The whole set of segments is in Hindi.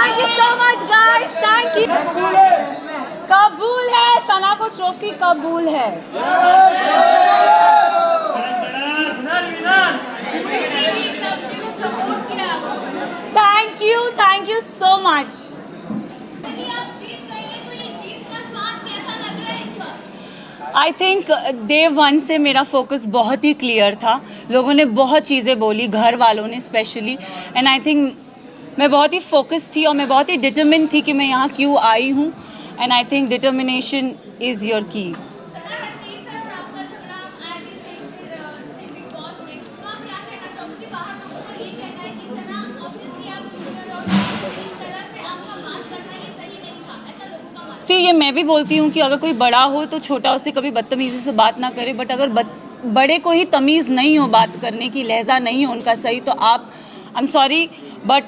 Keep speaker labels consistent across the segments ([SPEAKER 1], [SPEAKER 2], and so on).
[SPEAKER 1] Thank you so much guys, thank you. कबूल है, सना को ट्रॉफी कबूल है। Thank you so much. I think day 1 से मेरा फोकस बहुत ही क्लियर था। लोगों ने बहुत चीज़ें बोली, घर वालों ने स्पेशली, एंड आई थिंक मैं बहुत ही फोकस थी और मैं बहुत ही डिटरमिन थी कि मैं यहाँ क्यों आई हूँ, and I think determination is your की। सी ये मैं भी बोलती हूँ कि अगर कोई बड़ा हो तो छोटा उससे कभी बदतमीज़ी से बात ना करे, बट अगर बड़े को ही तमीज़ नहीं हो बात करने की, लहजा नहीं हो उनका सही, तो आप, आई एम सॉरी बट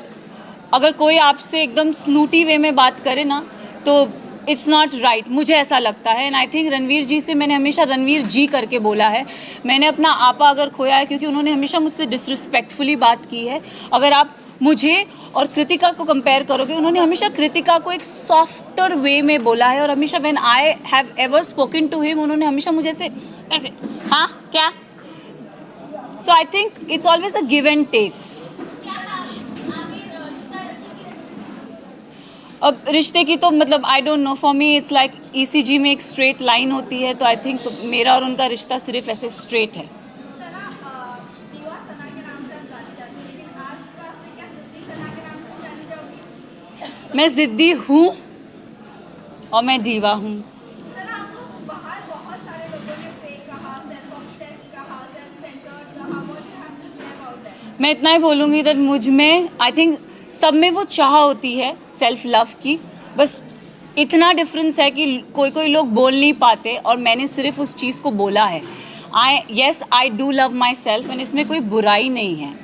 [SPEAKER 1] अगर कोई आपसे एकदम स्नूटी वे में बात करे ना तो इट्स नॉट राइट, मुझे ऐसा लगता है। एंड आई थिंक रणवीर जी से मैंने हमेशा रणवीर जी करके बोला है। मैंने अपना आपा अगर खोया है क्योंकि उन्होंने हमेशा मुझसे डिसरिस्पेक्टफुली बात की है। अगर आप मुझे और कृतिका को कंपेयर करोगे, उन्होंने हमेशा कृतिका को एक सॉफ्टर वे में बोला है, और हमेशा when I have ever spoken to him, उन्होंने हमेशा मुझे ऐसे हाँ क्या, so I think it's always a give and take. अब रिश्ते की तो मतलब I don't know, for me it's like ECG में एक स्ट्रेट लाइन होती है, तो आई थिंक मेरा और उनका रिश्ता सिर्फ ऐसे स्ट्रेट है। मैं जिद्दी हूँ और मैं दीवा हूँ। मैं इतना ही बोलूँगी दैट मुझ में, आई थिंक सब में वो चाह होती है सेल्फ लव की, बस इतना डिफरेंस है कि कोई लोग बोल नहीं पाते और मैंने सिर्फ उस चीज़ को बोला है। I do love my self, and इसमें कोई बुराई नहीं है।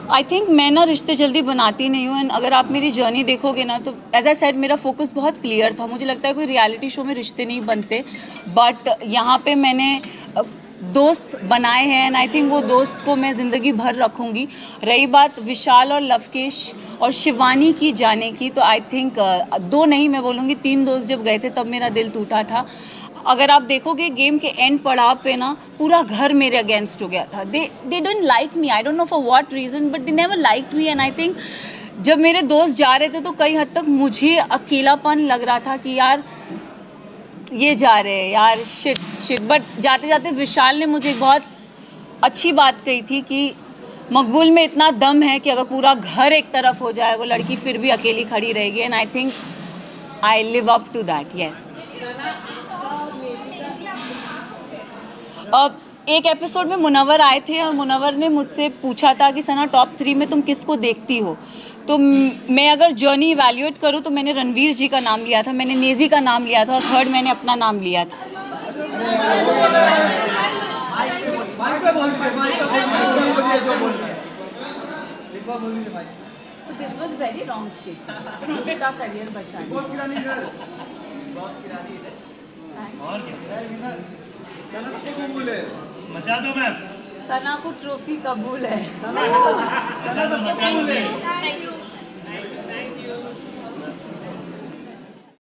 [SPEAKER 1] आई थिंक मैं ना रिश्ते जल्दी बनाती नहीं हूँ, एंड अगर आप मेरी जर्नी देखोगे ना तो एज आई सेड मेरा फोकस बहुत क्लियर था। मुझे लगता है कोई रियलिटी शो में रिश्ते नहीं बनते, बट यहाँ पे मैंने दोस्त बनाए हैं, एंड आई थिंक वो दोस्त को मैं ज़िंदगी भर रखूँगी। रही बात विशाल और लवकेश और शिवानी की जाने की, तो आई थिंक 2 नहीं मैं बोलूँगी 3 दोस्त जब गए थे तब मेरा दिल टूटा था। अगर आप देखोगे गेम के एंड पड़ाव पे ना पूरा घर मेरे अगेंस्ट हो गया था। They don't like me, I don't know for what reason, but they never liked me, and I think जब मेरे दोस्त जा रहे थे तो कई हद तक मुझे अकेलापन लग रहा था कि यार ये जा रहे हैं यार, शिट। बट जाते जाते विशाल ने मुझे एक बहुत अच्छी बात कही थी कि मकबूल में इतना दम है कि अगर पूरा घर एक तरफ हो जाए वो लड़की फिर भी अकेली खड़ी रहेगी, and I think I live up to that. Yes, अब एक एपिसोड में मुनव्वर आए थे और मुनव्वर ने मुझसे पूछा था कि सना टॉप 3 में तुम किसको देखती हो, तो मैं अगर जर्नी इवैल्यूएट करूँ तो मैंने रणवीर जी का नाम लिया था, मैंने नेजी का नाम लिया था, और थर्ड मैंने अपना नाम लिया था। This was very wrong statement. Career बचाने
[SPEAKER 2] मचा दो मैम,
[SPEAKER 1] सना को ट्रॉफी कबूल है।
[SPEAKER 2] मचा दो।